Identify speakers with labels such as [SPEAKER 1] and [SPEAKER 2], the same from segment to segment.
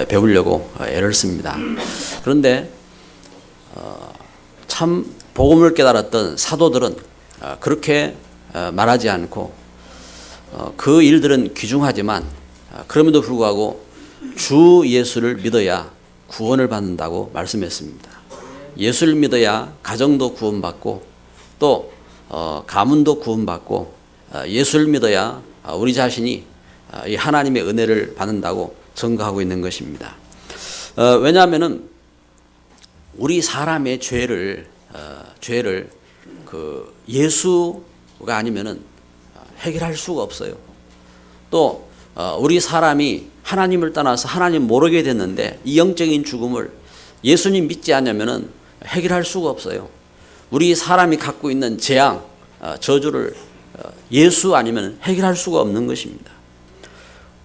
[SPEAKER 1] 배우려고 애를 씁니다. 그런데 참 복음을 깨달았던 사도들은 그렇게 말하지 않고 그 일들은 귀중하지만 그럼에도 불구하고 주 예수를 믿어야 구원을 받는다고 말씀했습니다. 예수를 믿어야 가정도 구원받고 또 가문도 구원받고 예수를 믿어야 우리 자신이 이 하나님의 은혜를 받는다고 증거하고 있는 것입니다. 왜냐하면은 우리 사람의 죄를 그 예수가 아니면은 해결할 수가 없어요. 또 우리 사람이 하나님을 떠나서 하나님 모르게 됐는데 이 영적인 죽음을 예수님 믿지 않으면은 해결할 수가 없어요. 우리 사람이 갖고 있는 재앙, 저주를 예수 아니면 해결할 수가 없는 것입니다.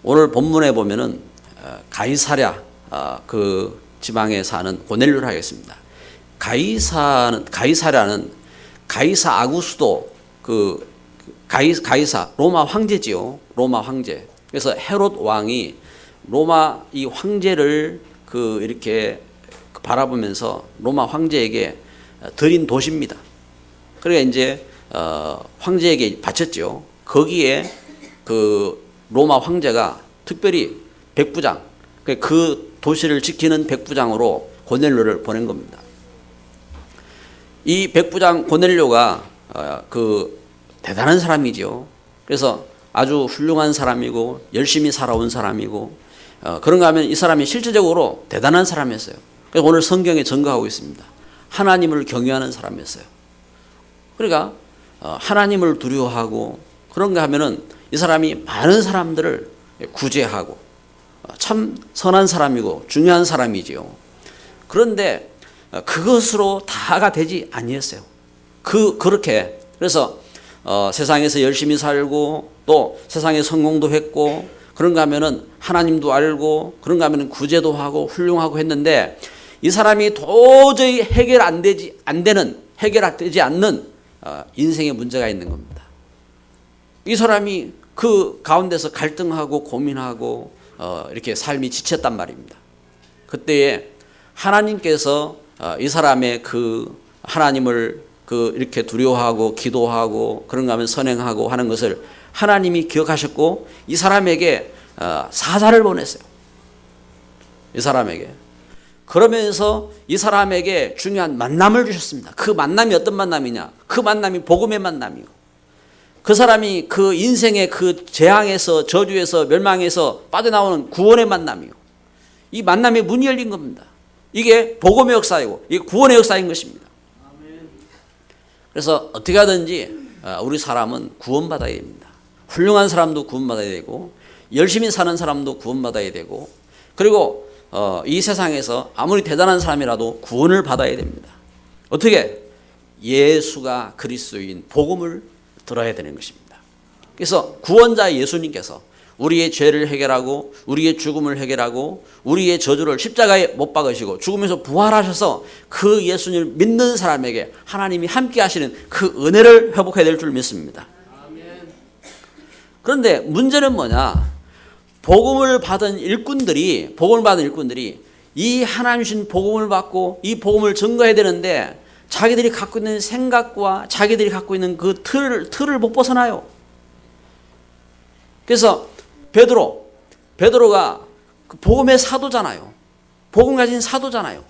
[SPEAKER 1] 오늘 본문에 보면은 가이사랴 그 지방에 사는 고넬료를 하겠습니다. 가이사랴는 가이사 아구스도 그 가이사 로마 황제지요. 로마 황제. 그래서 헤롯 왕이 로마 이 황제를 그 이렇게 바라보면서 로마 황제에게 드린 도시입니다. 그러니까 이제 황제에게 바쳤죠. 거기에 그 로마 황제가 특별히 백부장, 그 도시를 지키는 백부장으로 고넬료를 보낸 겁니다. 이 백부장 고넬료가 그 대단한 사람이죠. 그래서 아주 훌륭한 사람이고 열심히 살아온 사람이고 그런가 하면 이 사람이 실질적으로 대단한 사람이었어요. 그래서 오늘 성경에 증거하고 있습니다. 하나님을 경외하는 사람이었어요. 그러니까 하나님을 두려워하고 그런가 하면은 이 사람이 많은 사람들을 구제하고 참 선한 사람이고 중요한 사람이지요. 그런데 그것으로 다가 되지 아니했어요. 그렇게 그래서 세상에서 열심히 살고 또 세상에 성공도 했고 그런가 하면은 하나님도 알고 그런가 하면은 구제도 하고 훌륭하고 했는데 이 사람이 도저히 해결되지 않는 인생의 문제가 있는 겁니다. 이 사람이 그 가운데서 갈등하고 고민하고 이렇게 삶이 지쳤단 말입니다. 그때에 하나님께서 이 사람의 그 하나님을 그 이렇게 두려워하고 기도하고 그런가 하면 선행하고 하는 것을 하나님이 기억하셨고 이 사람에게 사자를 보냈어요. 이 사람에게. 그러면서 이 사람에게 중요한 만남을 주셨습니다. 그 만남이 어떤 만남이냐? 그 만남이 복음의 만남이요. 그 사람이 그 인생의 그 재앙에서 저주에서 멸망에서 빠져나오는 구원의 만남이요. 이 만남의 문이 열린 겁니다. 이게 복음의 역사이고 이게 구원의 역사인 것입니다. 그래서 어떻게 하든지 우리 사람은 구원받아야 됩니다. 훌륭한 사람도 구원받아야 되고 열심히 사는 사람도 구원받아야 되고 그리고 이 세상에서 아무리 대단한 사람이라도 구원을 받아야 됩니다. 어떻게? 예수가 그리스도인 복음을 들어야 되는 것입니다. 그래서 구원자 예수님께서 우리의 죄를 해결하고 우리의 죽음을 해결하고 우리의 저주를 십자가에 못 박으시고 죽으면서 부활하셔서 그 예수님을 믿는 사람에게 하나님이 함께 하시는 그 은혜를 회복해야 될 줄 믿습니다. 그런데 문제는 뭐냐? 복음을 받은 일꾼들이 이 하나님 주신 복음을 받고 이 복음을 증거해야 되는데 자기들이 갖고 있는 생각과 자기들이 갖고 있는 그 틀을 못 벗어나요. 그래서 베드로가 그 복음의 사도잖아요. 복음 가진 사도잖아요.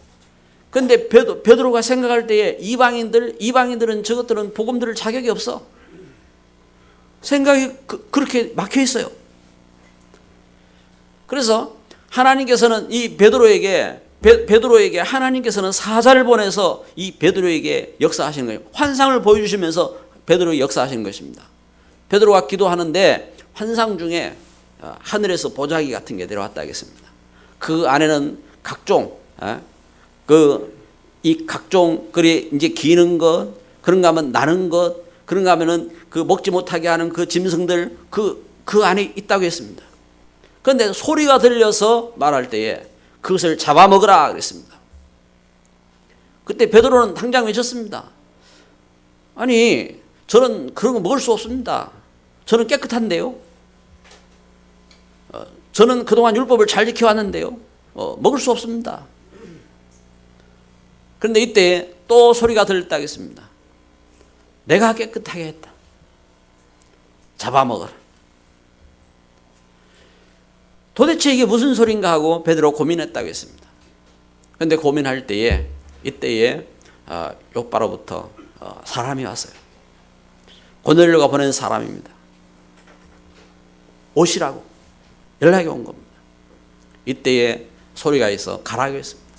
[SPEAKER 1] 그런데 베드로가 생각할 때에 이방인들은 저것들은 복음 들을 자격이 없어. 생각이 그렇게 막혀 있어요. 그래서 하나님께서는 이 베드로에게 하나님께서는 사자를 보내서 이 베드로에게 역사하시는 거예요. 환상을 보여주시면서 베드로에게 역사하시는 것입니다. 베드로가 기도하는데 환상 중에 하늘에서 보자기 같은 게 내려왔다 하겠습니다. 그 안에는 각종 그리 이제 기는 것, 그런가 하면 나는 것, 그런가 하면은 그 먹지 못하게 하는 그 짐승들 그 안에 있다고 했습니다. 그런데 소리가 들려서 말할 때에 그것을 잡아먹으라 그랬습니다. 그때 베드로는 당장 외쳤습니다. 아니, 저는 그런 거 먹을 수 없습니다. 저는 깨끗한데요. 저는 그동안 율법을 잘 지켜왔는데요. 먹을 수 없습니다. 그런데 이때 또 소리가 들렸다 하겠습니다. 내가 깨끗하게 했다. 잡아먹어라. 도대체 이게 무슨 소린가 하고 베드로 고민했다고 했습니다. 그런데 고민할 때에 이때에 욥바로부터 사람이 왔어요. 고넬료가 보낸 사람입니다. 오시라고 연락이 온 겁니다. 이때에 소리가 있어 가라고 했습니다.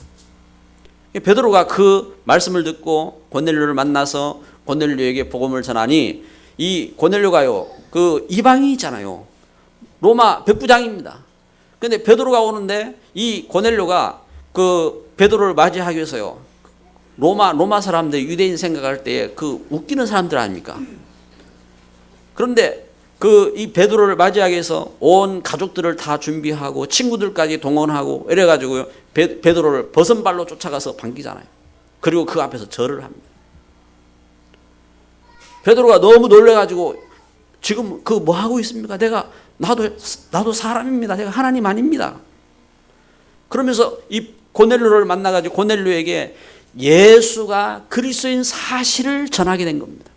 [SPEAKER 1] 베드로가 그 말씀을 듣고 고넬료를 만나서 고넬료에게 복음을 전하니 이 고넬료가요 그 이방인이잖아요. 로마 백부장입니다. 그런데 베드로가 오는데 이 고넬료가 그 베드로를 맞이하기 위해서요 로마 사람들 유대인 생각할 때에 그 웃기는 사람들 아닙니까? 그런데 그 이 베드로를 맞이하기 위해서 온 가족들을 다 준비하고 친구들까지 동원하고 이래가지고 베드로를 버선발로 쫓아가서 반기잖아요. 그리고 그 앞에서 절을 합니다. 베드로가 너무 놀래가지고 지금 그 뭐 하고 있습니까? 나도 사람입니다. 내가 하나님 아닙니다. 그러면서 이 고넬료를 만나가지고 고넬료에게 예수가 그리스도인 사실을 전하게 된 겁니다.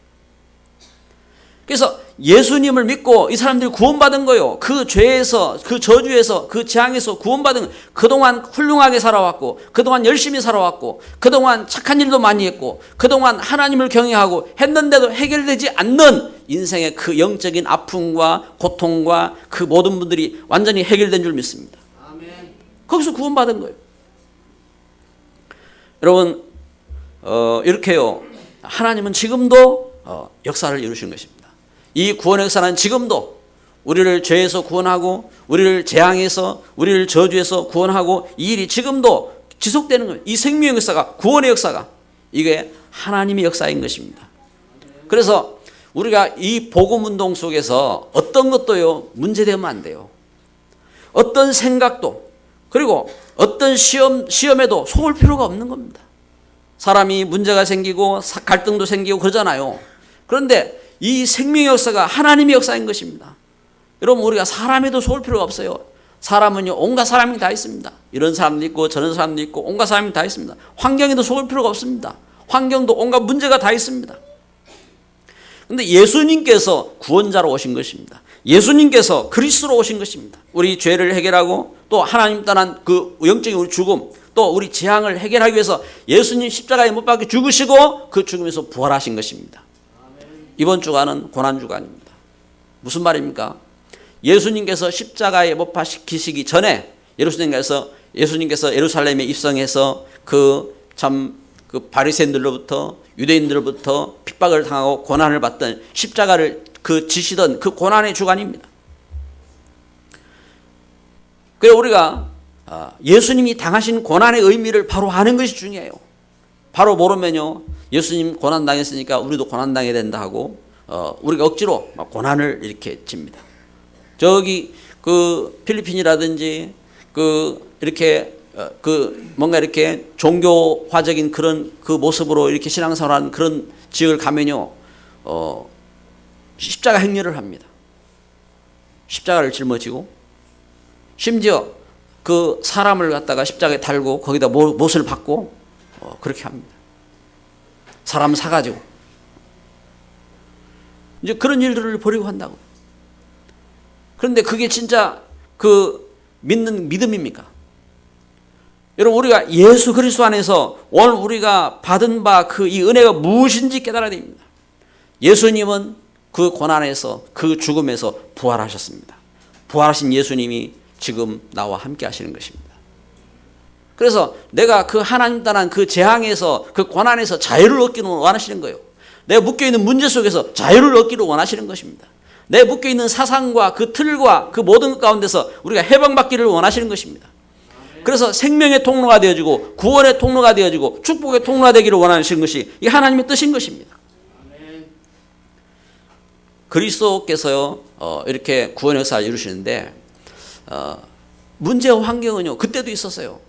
[SPEAKER 1] 그래서 예수님을 믿고 이 사람들이 구원받은 거요. 그 죄에서, 그 저주에서, 그 재앙에서 구원받은 그동안 훌륭하게 살아왔고, 그동안 열심히 살아왔고, 그동안 착한 일도 많이 했고, 그동안 하나님을 경외하고 했는데도 해결되지 않는 인생의 그 영적인 아픔과 고통과 그 모든 분들이 완전히 해결된 줄 믿습니다. 아멘. 거기서 구원받은 거예요. 여러분, 이렇게요. 하나님은 지금도 역사를 이루시는 것입니다. 이 구원의 역사는 지금도 우리를 죄에서 구원하고 우리를 재앙에서 우리를 저주에서 구원하고 이 일이 지금도 지속되는 거예요. 이 생명의 역사가 구원의 역사가 이게 하나님의 역사인 것입니다. 그래서 우리가 이 복음운동 속에서 어떤 것도요 문제되면 안 돼요. 어떤 생각도 그리고 어떤 시험에도 속을 필요가 없는 겁니다. 사람이 문제가 생기고 갈등도 생기고 그러잖아요. 그런데 이 생명의 역사가 하나님의 역사인 것입니다. 여러분 우리가 사람에도 속을 필요가 없어요. 사람은요 온갖 사람이 다 있습니다. 이런 사람도 있고 저런 사람도 있고 온갖 사람이 다 있습니다. 환경에도 속을 필요가 없습니다. 환경도 온갖 문제가 다 있습니다. 그런데 예수님께서 구원자로 오신 것입니다. 예수님께서 그리스도로 오신 것입니다. 우리 죄를 해결하고 또 하나님 떠난 그 영적인 우리 죽음 또 우리 재앙을 해결하기 위해서 예수님 십자가에 못 박혀 죽으시고 그 죽음에서 부활하신 것입니다. 이번 주간은 고난주간입니다. 무슨 말입니까? 예수님께서 십자가에 못 박히시기 전에 예루살렘에서 예루살렘에 입성해서 그 바리새인들로부터 유대인들로부터 핍박을 당하고 고난을 받던 십자가를 그 지시던 그 고난의 주간입니다. 그래서 우리가 예수님이 당하신 고난의 의미를 바로 아는 것이 중요해요. 바로 모르면요 예수님 고난 당했으니까 우리도 고난 당해야 된다 하고 우리가 억지로 고난을 이렇게 집니다. 저기 그 필리핀이라든지 이렇게 뭔가 이렇게 종교화적인 그런 그 모습으로 이렇게 신앙생활하는 그런 지역을 가면요 십자가 행렬을 합니다. 십자가를 짊어지고 심지어 그 사람을 갖다가 십자가에 달고 거기다 못을 박고 그렇게 합니다. 사람 사가지고 이제 그런 일들을 벌이고 한다고. 그런데 그게 진짜 그 믿는 믿음입니까? 여러분 우리가 예수 그리스도 안에서 오늘 우리가 받은 바 그 이 은혜가 무엇인지 깨달아야 됩니다. 예수님은 그 고난에서 그 죽음에서 부활하셨습니다. 부활하신 예수님이 지금 나와 함께 하시는 것입니다. 그래서 내가 그 하나님 떠난 그 재앙에서 그 고난에서 자유를 얻기를 원하시는 거예요. 내가 묶여있는 문제 속에서 자유를 얻기를 원하시는 것입니다. 내가 묶여있는 사상과 그 틀과 그 모든 것 가운데서 우리가 해방받기를 원하시는 것입니다. 그래서 생명의 통로가 되어지고 구원의 통로가 되어지고 축복의 통로가 되기를 원하시는 것이 이 하나님의 뜻인 것입니다. 그리스도께서요 이렇게 구원의 역사를 이루시는데 문제와 환경은요 그때도 있었어요.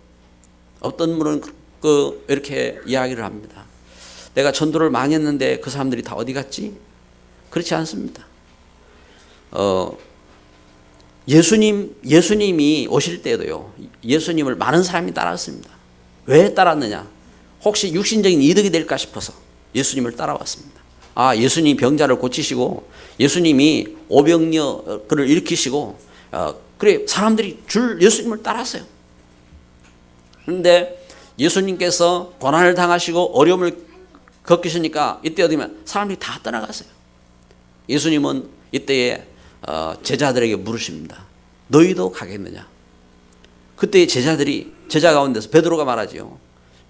[SPEAKER 1] 어떤 분은 이렇게 이야기를 합니다. 내가 전도를 많이 했는데 그 사람들이 다 어디 갔지? 그렇지 않습니다. 예수님이 오실 때도요, 예수님을 많은 사람이 따랐습니다. 왜 따랐느냐? 혹시 육신적인 이득이 될까 싶어서 예수님을 따라왔습니다. 아, 예수님이 병자를 고치시고, 예수님이 오병이어를 일으키시고, 그래, 사람들이 예수님을 따랐어요. 그런데 예수님께서 고난을 당하시고 어려움을 겪으시니까 이때 어디면 사람들이 다 떠나갔어요. 예수님은 이때에 제자들에게 물으십니다. 너희도 가겠느냐? 그때 제자 가운데서 베드로가 말하지요.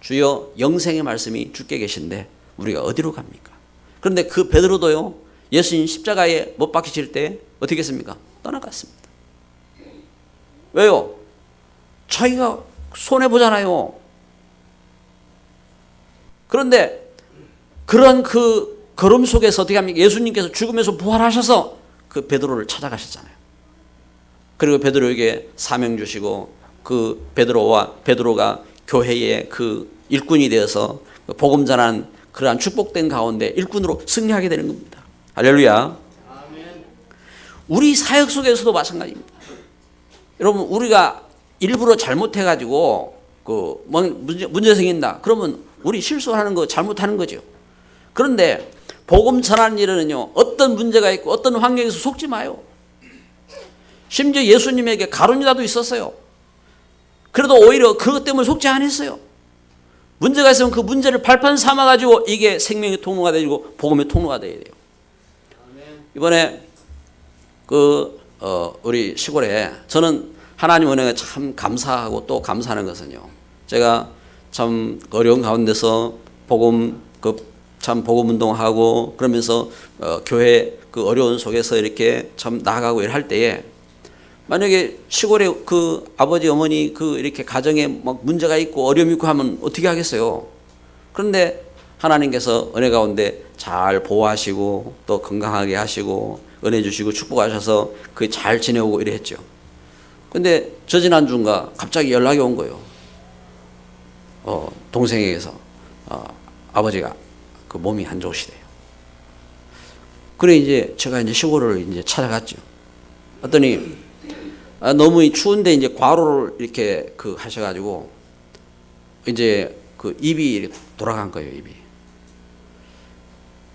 [SPEAKER 1] 주여, 영생의 말씀이 주께 계신데 우리가 어디로 갑니까? 그런데 그 베드로도요, 예수님 십자가에 못 박히실 때 어떻게 했습니까? 떠나갔습니다. 왜요? 자기가 손해보잖아요. 그런데 그런 그 걸음 속에서 어떻게 합니까? 예수님께서 죽음에서 부활하셔서 그 베드로를 찾아가셨잖아요. 그리고 베드로에게 사명 주시고 그 베드로가 교회의 그 일꾼이 되어서 복음 전한 그러한 축복된 가운데 일꾼으로 승리하게 되는 겁니다. 할렐루야. 우리 사역 속에서도 마찬가지입니다. 여러분, 우리가 일부러 잘못해가지고 문제 생긴다. 그러면 우리 실수하는 거 잘못하는 거죠. 그런데 복음 전하는 일은요, 어떤 문제가 있고 어떤 환경에서 속지 마요. 심지어 예수님에게 가룟유다도 있었어요. 그래도 오히려 그것 때문에 속지 않았어요. 문제가 있으면 그 문제를 발판 삼아가지고 이게 생명의 통로가 되고 복음의 통로가 되어야 돼요. 이번에 우리 시골에 저는 하나님 은혜에 참 감사하고 또 감사하는 것은요, 제가 참 어려운 가운데서 복음 운동하고 그러면서 교회 그 어려운 속에서 이렇게 참 나아가고 할 때에 만약에 시골에 그 아버지 어머니 그 이렇게 가정에 막 문제가 있고 어려움이 있고 하면 어떻게 하겠어요? 그런데 하나님께서 은혜 가운데 잘 보호하시고 또 건강하게 하시고 은혜 주시고 축복하셔서 그 잘 지내오고 이래 했죠. 근데 저 지난주인가 갑자기 연락이 온 거예요. 동생에게서 아버지가 그 몸이 안 좋으시대요. 그래 이제 제가 이제 시골을 이제 찾아갔죠. 봤더니 너무 추운데 이제 과로를 이렇게 하셔가지고 이제 그 입이 이렇게 돌아간 거예요, 입이.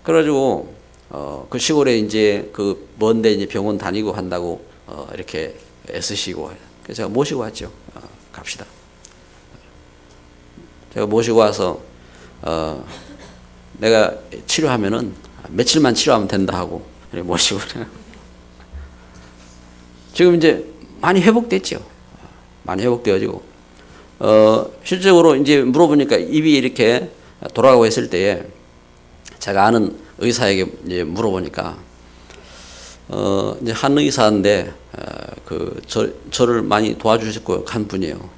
[SPEAKER 1] 그래가지고 그 시골에 이제 그 먼데 이제 병원 다니고 한다고 이렇게 애쓰시고 그래서 제가 모시고 왔죠. 갑시다. 제가 모시고 와서 내가 치료하면은 며칠만 치료하면 된다 하고 모시고 지금 이제 많이 회복됐죠. 많이 회복되어지고 실적으로 이제 물어보니까 입이 이렇게 돌아가고 있을 때에 제가 아는 의사에게 이제 물어보니까 이제 한 의사인데 저를 많이 도와주셨고 한 분이에요.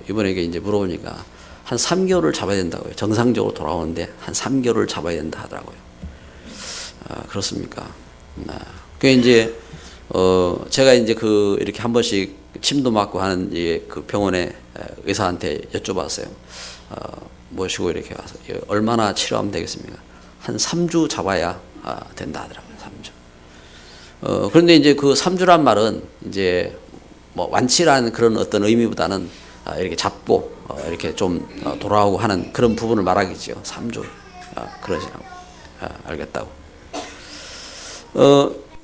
[SPEAKER 1] 이분에게 이제 물어보니까 한 3개월을 잡아야 된다고요. 정상적으로 돌아오는데 한 3개월을 잡아야 된다 하더라고요. 그렇습니까? 그 이제 제가 이제 이렇게 한 번씩 침도 맞고 하는 그 병원에 의사한테 여쭤봤어요. 모시고 이렇게 와서 얼마나 치료하면 되겠습니까? 한 3주 잡아야 된다 하더라고요. 3주. 그런데 이제 그 3주란 말은 이제 뭐 완치라는 그런 어떤 의미보다는 이렇게 잡고 이렇게 좀 돌아오고 하는 그런 부분을 말하겠죠. 3주. 그러시라고. 알겠다고.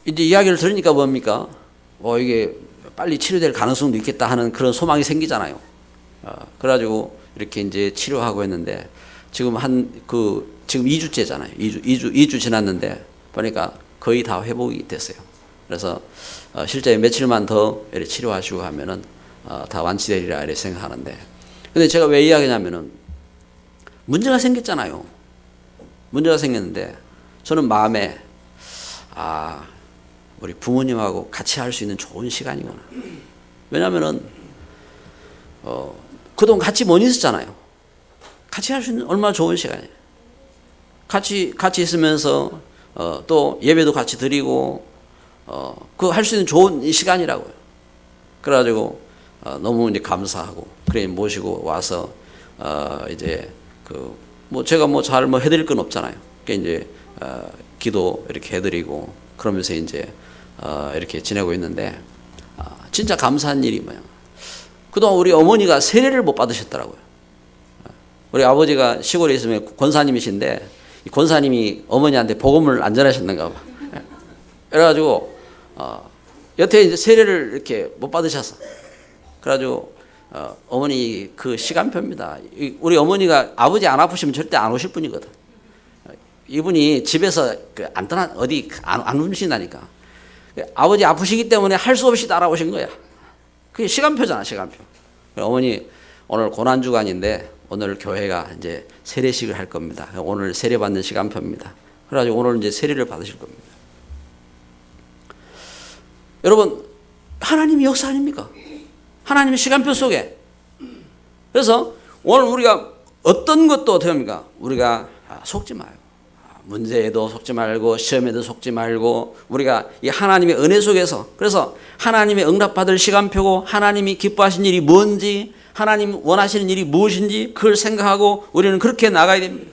[SPEAKER 1] 이제 이야기를 들으니까 뭡니까? 이게 빨리 치료될 가능성도 있겠다 하는 그런 소망이 생기잖아요. 그래가지고 이렇게 이제 치료하고 했는데 지금 지금 2주째잖아요. 2주 지났는데 보니까 거의 다 회복이 됐어요. 그래서 실제 며칠만 더 이렇게 치료하시고 하면은 다 완치되리라 이렇게 생각하는데, 근데 제가 왜 이야기냐면은 문제가 생겼잖아요. 문제가 생겼는데 저는 마음에 우리 부모님하고 같이 할 수 있는 좋은 시간이구나. 왜냐면은 그동안 같이 못 있었잖아요. 같이 할 수 있는 얼마나 좋은 시간이에요. 같이 있으면서 또 예배도 같이 드리고 그 할 수 있는 좋은 시간이라고요. 그래가지고 너무 이제 감사하고 그래 모시고 와서 이제 제가 잘 해드릴 건 없잖아요. 그러니까 이제 기도 이렇게 해드리고 그러면서 이제 이렇게 지내고 있는데 진짜 감사한 일이 뭐야. 그동안 우리 어머니가 세례를 못 받으셨더라고요. 우리 아버지가 시골에 있으면 권사님이신데 이 권사님이 어머니한테 복음을 안 전하셨는가 봐. 그래가지고 여태 이제 세례를 이렇게 못 받으셔서 그래가지고 어머니 그 시간표입니다. 우리 어머니가 아버지 안 아프시면 절대 안 오실 분이거든. 이분이 집에서 안 떠나 어디 안 움직인다니까. 아버지 아프시기 때문에 할 수 없이 따라오신 거야. 그게 시간표잖아, 시간표. 어머니 오늘 고난 주간인데 오늘 교회가 이제 세례식을 할 겁니다. 오늘 세례 받는 시간표입니다. 그래가지고 오늘 이제 세례를 받으실 겁니다. 여러분, 하나님의 역사 아닙니까? 하나님의 시간표 속에. 그래서 오늘 우리가 어떤 것도 어떻게 합니까? 우리가 속지 마요. 문제에도 속지 말고 시험에도 속지 말고 우리가 이 하나님의 은혜 속에서, 그래서 하나님의 응답받을 시간표고 하나님이 기뻐하신 일이 뭔지, 하나님 원하시는 일이 무엇인지 그걸 생각하고 우리는 그렇게 나가야 됩니다.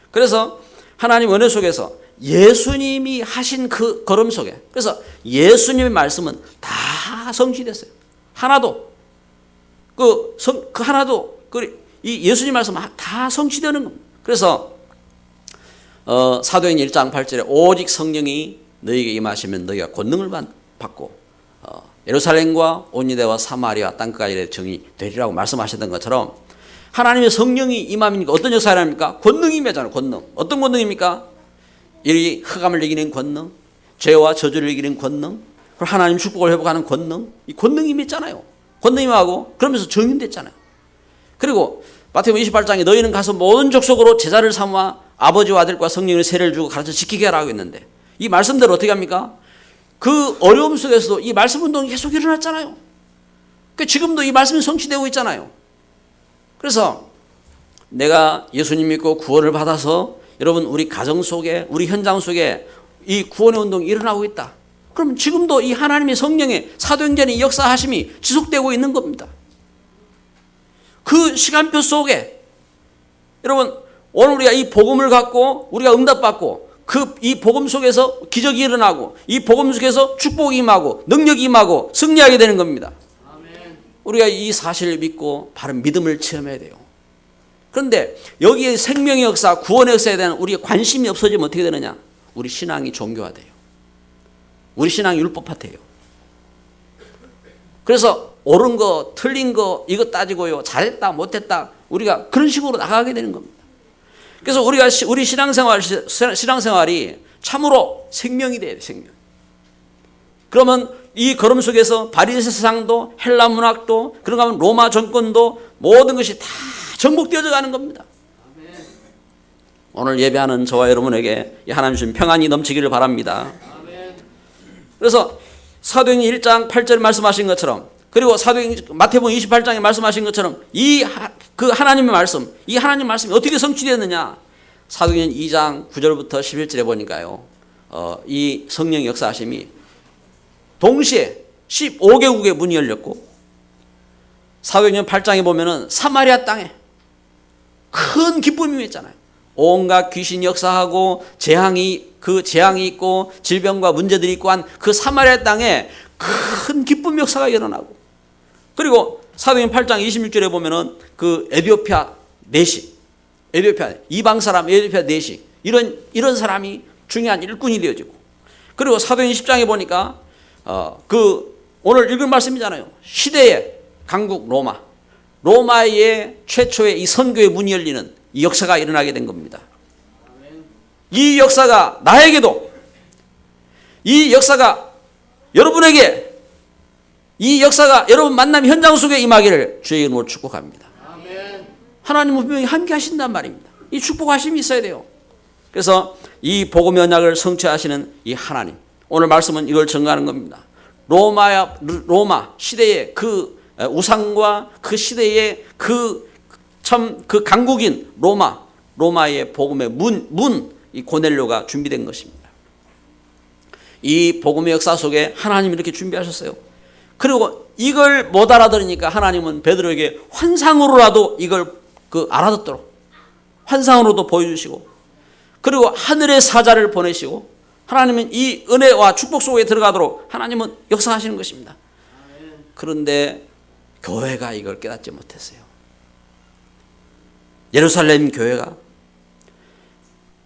[SPEAKER 1] 그래서 하나님 은혜 속에서 예수님이 하신 그 걸음 속에, 그래서 예수님의 말씀은 다 성취됐어요. 하나도 이 예수님 말씀 다 성취되는 겁니다. 그래서 사도행전 1장 8절에 오직 성령이 너희에게 임하시면 너희가 권능을 받고 예루살렘과 온 유대와 사마리아 땅끝까지 정이 되리라고 말씀하셨던 것처럼 하나님의 성령이 임하니까 어떤 역사를 합니까? 권능이 임하잖아요. 권능. 어떤 권능입니까? 이 흑암을 이기는 권능, 죄와 저주를 이기는 권능, 그리고 하나님 축복을 회복하는 권능, 이 권능이 임했잖아요. 권능이 임하고 그러면서 정인됐잖아요. 그리고 마태복음 28장에 너희는 가서 모든 족속으로 제자를 삼아 아버지와 아들과 성령의 세례를 주고 가르쳐 지키게 하라고 했는데 이 말씀대로 어떻게 합니까? 그 어려움 속에서도 이 말씀 운동이 계속 일어났잖아요. 그러니까 지금도 이 말씀이 성취되고 있잖아요. 그래서 내가 예수님 믿고 구원을 받아서 여러분 우리 가정 속에 우리 현장 속에 이 구원의 운동이 일어나고 있다. 그럼 지금도 이 하나님의 성령의 사도행전의 역사하심이 지속되고 있는 겁니다. 그 시간표 속에 여러분 오늘 우리가 이 복음을 갖고 우리가 응답받고 이 복음 속에서 기적이 일어나고 이 복음 속에서 축복이 임하고 능력이 임하고 승리하게 되는 겁니다. 아멘. 우리가 이 사실을 믿고 바른 믿음을 체험해야 돼요. 그런데 여기에 생명의 역사, 구원의 역사에 대한 우리의 관심이 없어지면 어떻게 되느냐? 우리 신앙이 종교화돼요. 우리 신앙이 율법화돼요. 그래서 옳은 거, 틀린 거 이거 따지고요. 잘했다, 못했다. 우리가 그런 식으로 나가게 되는 겁니다. 그래서 우리 신앙생활이 참으로 생명이 돼야 돼, 생명. 그러면 이 걸음 속에서 바리새 세상도 헬라 문학도 그런가 하면 로마 정권도 모든 것이 다 정복되어져 가는 겁니다. 아멘. 오늘 예배하는 저와 여러분에게 하나님 주신 평안이 넘치기를 바랍니다. 아멘. 그래서 사도행전 1장 8절에 말씀하신 것처럼 그리고 마태복음 28장에 말씀하신 것처럼 그 하나님의 말씀, 이 하나님의 말씀이 어떻게 성취되었느냐? 사도행전 2장 9절부터 11절에 보니까요. 이 성령의 역사하심이 동시에 15개국의 문이 열렸고 사도행전 8장에 보면은 사마리아 땅에 큰 기쁨이 있잖아요. 온갖 귀신이 역사하고 재앙이 있고 질병과 문제들이 있고 한 그 사마리아 땅에 큰 기쁨 역사가 일어나고 그리고 사도행전 8장 26절에 보면은 그 에티오피아 내시, 이방 사람 에티오피아 내시 이런 사람이 중요한 일꾼이 되어지고 그리고 사도행전 10장에 보니까 오늘 읽은 말씀이잖아요. 시대의 강국 로마의 최초의 이 선교의 문이 열리는 이 역사가 일어나게 된 겁니다. 이 역사가 나에게도 이 역사가 여러분에게 이 역사가 여러분 만남 현장 속에 임하기를 주의 이름으로 축복합니다. 아멘. 하나님은 분명히 함께 하신단 말입니다. 이 축복하심이 있어야 돼요. 그래서 이 복음의 언약을 성취하시는 이 하나님 오늘 말씀은 이걸 증거하는 겁니다. 로마 시대의 그 우상과 그 시대의 그 강국인 로마의 복음의 이 고넬료가 준비된 것입니다. 이 복음의 역사 속에 하나님이 이렇게 준비하셨어요. 그리고 이걸 못 알아들으니까 하나님은 베드로에게 환상으로라도 이걸 알아듣도록 환상으로도 보여주시고 그리고 하늘의 사자를 보내시고 하나님은 이 은혜와 축복 속에 들어가도록 하나님은 역사하시는 것입니다. 그런데 교회가 이걸 깨닫지 못했어요. 예루살렘 교회가,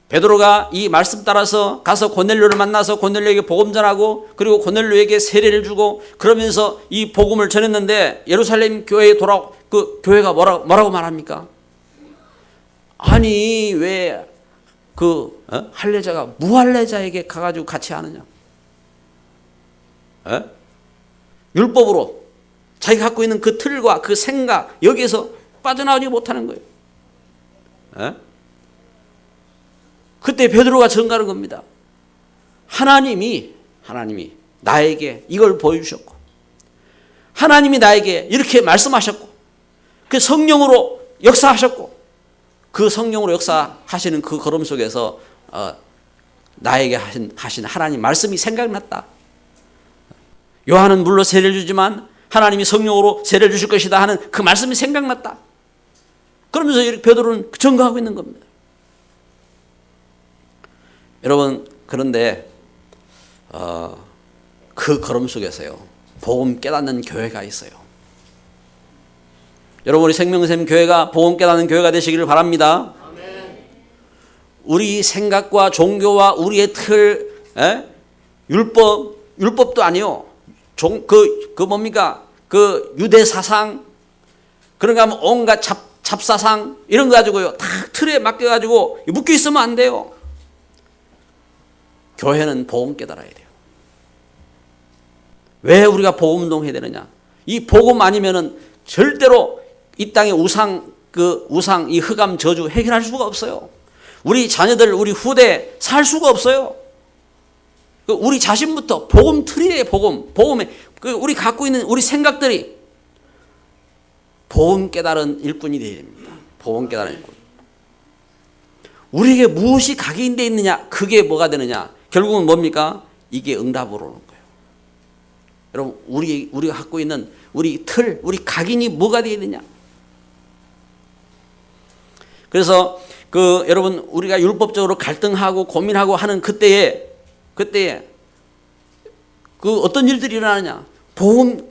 [SPEAKER 1] 베드로가 이 말씀 따라서 가서 고넬료를 만나서 고넬료에게 복음 전하고 그리고 고넬료에게 세례를 주고 그러면서 이 복음을 전했는데 예루살렘 교회에 그 교회가 뭐라고 말합니까? 아니 왜 할례자가 무할례자에게 가가지고 같이 하느냐? 율법으로 자기가 갖고 있는 그 틀과 그 생각 여기에서 빠져나오지 못하는 거예요. 그때 베드로가 전가하는 겁니다. 하나님이 나에게 이걸 보여주셨고 하나님이 나에게 이렇게 말씀하셨고 그 성령으로 역사하셨고 그 성령으로 역사하시는 그 걸음 속에서 나에게 하신 하나님 말씀이 생각났다. 요한은 물로 세례를 주지만 하나님이 성령으로 세례를 주실 것이다 하는 그 말씀이 생각났다. 그러면서 이렇게 베드로는 전가하고 있는 겁니다. 여러분, 그런데 그 걸음 속에서요 복음 깨닫는 교회가 있어요. 여러분, 우리 생명샘 교회가 복음 깨닫는 교회가 되시기를 바랍니다. 아멘. 우리 생각과 종교와 우리의 틀, 율법도 아니요. 뭡니까? 그 유대 사상, 그런가 하면 온갖 잡사상 이런 거 가지고요 다 틀에 맡겨가지고 묶여 있으면 안 돼요. 교회는 복음 깨달아야 돼요. 왜 우리가 복음 운동해야 되느냐? 이 복음 아니면은 절대로 이 땅의 우상, 이 흑암 저주 해결할 수가 없어요. 우리 자녀들, 우리 후대 살 수가 없어요. 우리 자신부터 복음 틀이에요. 복음에 우리 갖고 있는 우리 생각들이 복음 깨달은 일꾼이 되어야 됩니다. 복음 깨달은 일꾼. 우리에게 무엇이 각인되어 있느냐? 그게 뭐가 되느냐? 결국은 뭡니까? 이게 응답으로 오는 거예요. 여러분, 우리가 갖고 있는 우리 틀, 우리 각인이 뭐가 되어 있느냐? 그래서 여러분, 우리가 율법적으로 갈등하고 고민하고 하는 그때에 어떤 일들이 일어나느냐? 복음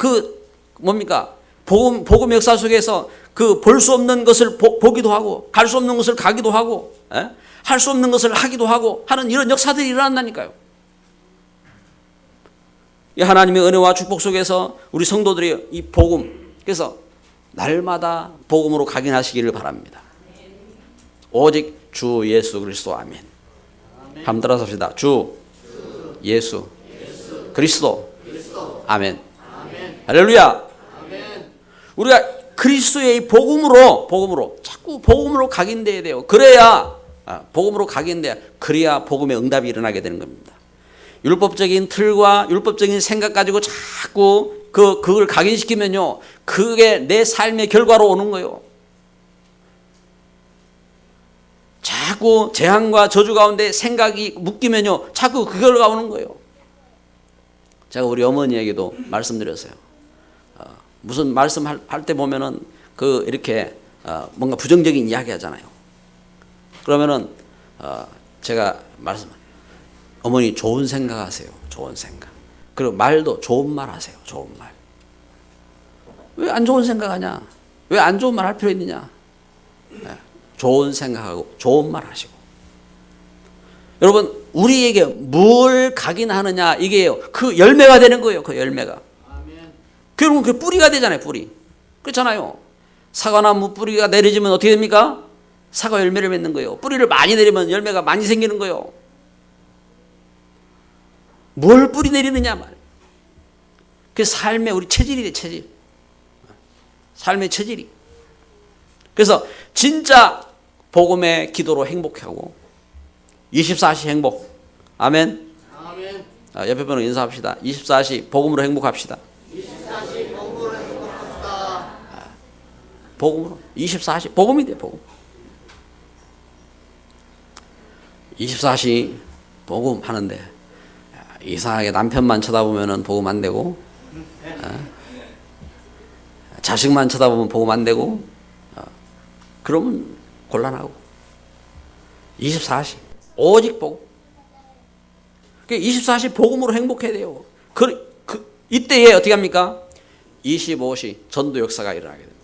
[SPEAKER 1] 역사 속에서 볼 수 없는 것을 보기도 하고, 갈 수 없는 것을 가기도 하고, 할 수 없는 것을 하기도 하고 하는 이런 역사들이 일어난다니까요. 이 하나님의 은혜와 축복 속에서 우리 성도들이 이 복음, 그래서 날마다 복음으로 각인하시기를 바랍니다. 오직 주 예수 그리스도. 아멘. 한번 따라서 합시다. 주 예수 그리스도. 아멘. 할렐루야. 우리가 그리스도의 복음으로 자꾸 복음으로 각인돼야 돼요. 그래야 복음으로 각인돼야, 그래야 복음의 응답이 일어나게 되는 겁니다. 율법적인 틀과 율법적인 생각 가지고 자꾸 그걸 각인시키면요 그게 내 삶의 결과로 오는 거예요. 자꾸 재앙과 저주 가운데 생각이 묶이면요 자꾸 그 결과가 오는 거예요. 제가 우리 어머니에게도 말씀드렸어요. 무슨 말씀할 때 보면은 이렇게 뭔가 부정적인 이야기 하잖아요. 그러면은 제가 어머니 좋은 생각 하세요. 좋은 생각. 그리고 말도 좋은 말 하세요. 좋은 말. 왜 안 좋은 생각 하냐? 왜 안 좋은 말 할 필요 있느냐? 좋은 생각하고 좋은 말 하시고. 여러분, 우리에게 뭘 각인하느냐, 이게요 그 열매가 되는 거예요. 그 열매가. 결국은 그 뿌리가 되잖아요. 뿌리. 그렇잖아요. 사과나무 뿌리가 내려지면 어떻게 됩니까? 사과 열매를 맺는 거예요. 뿌리를 많이 내리면 열매가 많이 생기는 거예요. 뭘 뿌리 내리느냐 말. 그 삶의 우리 체질이래, 체질. 삶의 체질이. 그래서 진짜 복음의 기도로 행복하고 24시 행복. 아멘. 아멘. 옆에 분은 인사합시다. 24시 복음으로 행복합시다. 24시 복음으로 행복합시다. 복음으로 24시 복음이 돼. 복음. 24시 복음 하는데 이상하게 남편만 쳐다보면 복음 안 되고, 자식만 쳐다보면 복음 안 되고, 그러면 곤란하고. 24시 오직 복음. 24시 복음으로 행복해야 돼요. 이때에 어떻게 합니까? 25시 전도 역사가 일어나게 됩니다.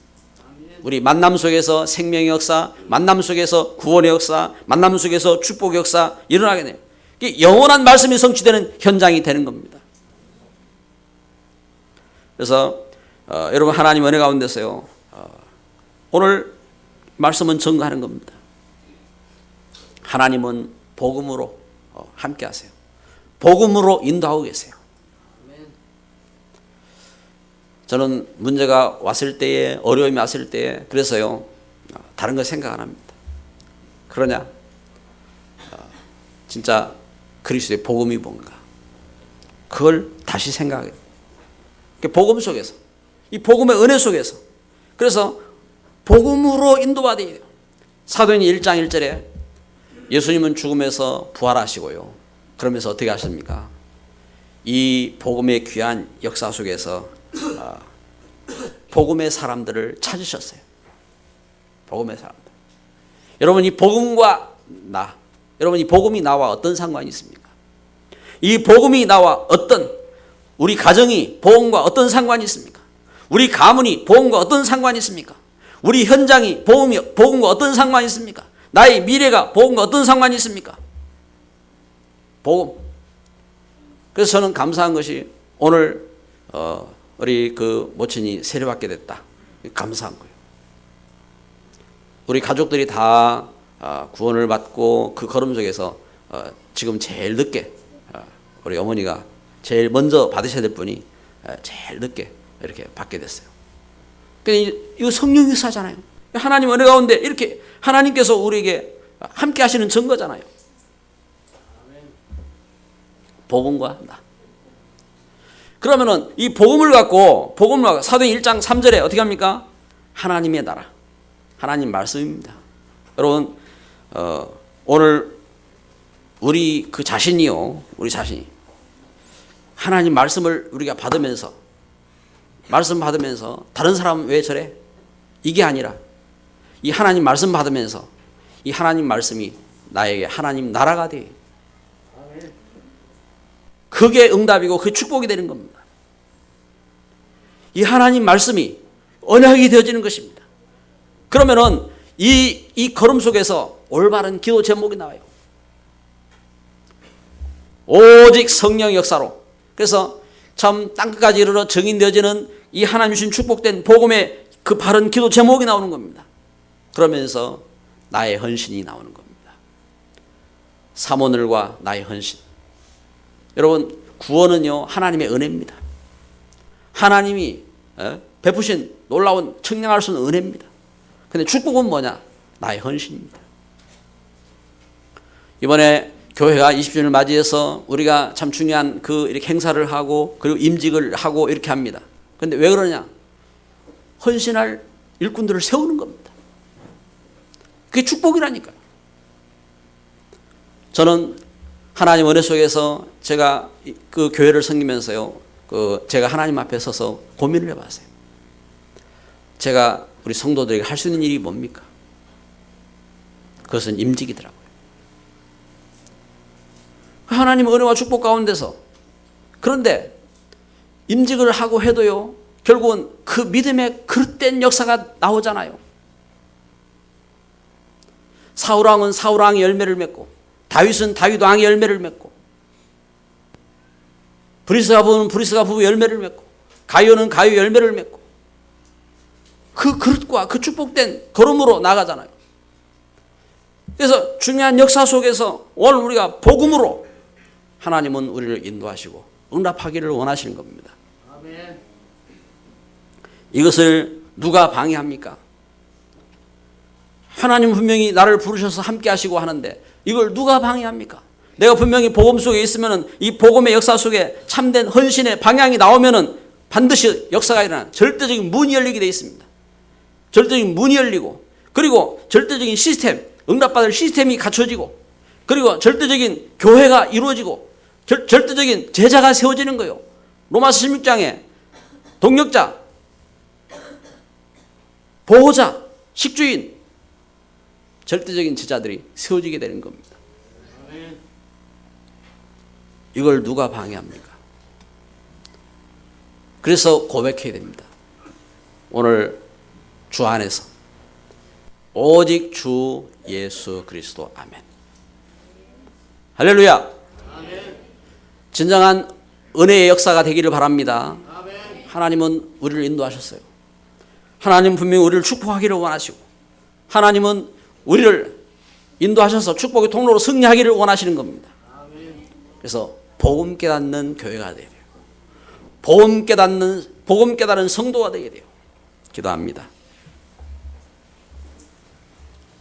[SPEAKER 1] 우리 만남 속에서 생명의 역사, 만남 속에서 구원의 역사, 만남 속에서 축복의 역사 일어나게 돼요. 영원한 말씀이 성취되는 현장이 되는 겁니다. 그래서 여러분 하나님 은혜 가운데서요, 오늘 말씀은 증거하는 겁니다. 하나님은 복음으로 함께 하세요. 복음으로 인도하고 계세요. 저는 문제가 왔을 때에, 어려움이 왔을 때에, 그래서요, 다른 거 생각 안 합니다. 그러냐? 진짜 그리스도의 복음이 뭔가, 그걸 다시 생각해요. 복음 속에서, 이 복음의 은혜 속에서, 그래서 복음으로 인도받아야 돼요. 사도행전 1장 1절에 예수님은 죽음에서 부활하시고요, 그러면서 어떻게 하십니까? 이 복음의 귀한 역사 속에서 복음의 사람들을 찾으셨어요. 복음의 사람들. 여러분, 이 복음과 여러분, 이 복음이 나와 어떤 상관이 있습니까? 이 복음이 나와 우리 가정이 복음과 어떤 상관이 있습니까? 우리 가문이 복음과 어떤 상관이 있습니까? 우리 현장이 복음과 어떤 상관이 있습니까? 나의 미래가 복음과 어떤 상관이 있습니까? 복음. 그래서 저는 감사한 것이 오늘 우리 그 모친이 세례받게 됐다. 감사한 거예요. 우리 가족들이 다 구원을 받고 그 걸음 속에서 지금 제일 늦게 우리 어머니가 제일 먼저 받으셔야 될 분이 제일 늦게 이렇게 받게 됐어요. 이거 성령 역사잖아요. 하나님 은혜 가운데 이렇게 하나님께서 우리에게 함께 하시는 증거잖아요. 복음과 나. 그러면은 이 복음을 갖고 사도행 1장 3절에 어떻게 합니까? 하나님의 나라, 하나님 말씀입니다. 여러분, 오늘 우리 자신이 하나님 말씀을 우리가 말씀 받으면서 다른 사람은 왜 저래? 이게 아니라 이 하나님 말씀 받으면서 이 하나님 말씀이 나에게 하나님 나라가 돼. 그게 응답이고 그 축복이 되는 겁니다. 이 하나님 말씀이 언약이 되어지는 것입니다. 그러면은 이 걸음 속에서 올바른 기도 제목이 나와요. 오직 성령의 역사로. 그래서 참 땅끝까지 이르러 증인되어지는 이 하나님 주신 축복된 복음의 그 바른 기도 제목이 나오는 겁니다. 그러면서 나의 헌신이 나오는 겁니다. 사모늘과 나의 헌신. 여러분, 구원은요, 하나님의 은혜입니다. 하나님이 베푸신 놀라운 측량할 수 있는 은혜입니다. 근데 축복은 뭐냐? 나의 헌신입니다. 이번에 교회가 20주년을 맞이해서 우리가 참 중요한 이렇게 행사를 하고 그리고 임직을 하고 이렇게 합니다. 근데 왜 그러냐? 헌신할 일꾼들을 세우는 겁니다. 그게 축복이라니까요. 저는 하나님 은혜 속에서 제가 그 교회를 섬기면서요, 제가 하나님 앞에 서서 고민을 해봤어요. 제가 우리 성도들에게 할 수 있는 일이 뭡니까? 그것은 임직이더라고요. 하나님 은혜와 축복 가운데서, 그런데 임직을 하고 해도요, 결국은 그 믿음의 그릇된 역사가 나오잖아요. 사울왕은 사울왕의 열매를 맺고, 다윗은 다윗 왕의 열매를 맺고, 브리스가 부부는 브리스가 부부 열매를 맺고, 가요는 가요 열매를 맺고, 그 그릇과 그 축복된 걸음으로 나가잖아요. 그래서 중요한 역사 속에서 오늘 우리가 복음으로 하나님은 우리를 인도하시고 응답하기를 원하시는 겁니다. 아멘. 이것을 누가 방해합니까? 하나님 분명히 나를 부르셔서 함께 하시고 하는데 이걸 누가 방해합니까? 내가 분명히 복음 속에 있으면은 이 복음의 역사 속에 참된 헌신의 방향이 나오면은 반드시 역사가 일어나 절대적인 문이 열리게 되어 있습니다. 절대적인 문이 열리고, 그리고 절대적인 시스템, 응답받을 시스템이 갖춰지고, 그리고 절대적인 교회가 이루어지고, 절대적인 제자가 세워지는 거예요. 로마서 16장에 동력자, 보호자, 식주인, 절대적인 제자들이 세워지게 되는 겁니다. 이걸 누가 방해합니까? 그래서 고백해야 됩니다. 오늘 주 안에서 오직 주 예수 그리스도. 아멘. 할렐루야. 아멘. 진정한 은혜의 역사가 되기를 바랍니다. 아멘. 하나님은 우리를 인도하셨어요. 하나님은 분명히 우리를 축복하기를 원하시고, 하나님은 우리를 인도하셔서 축복의 통로로 승리하기를 원하시는 겁니다. 아멘. 그래서 복음 깨닫는 교회가 되어야 돼요. 복음 깨닫는 성도가 되어야 돼요. 기도합니다.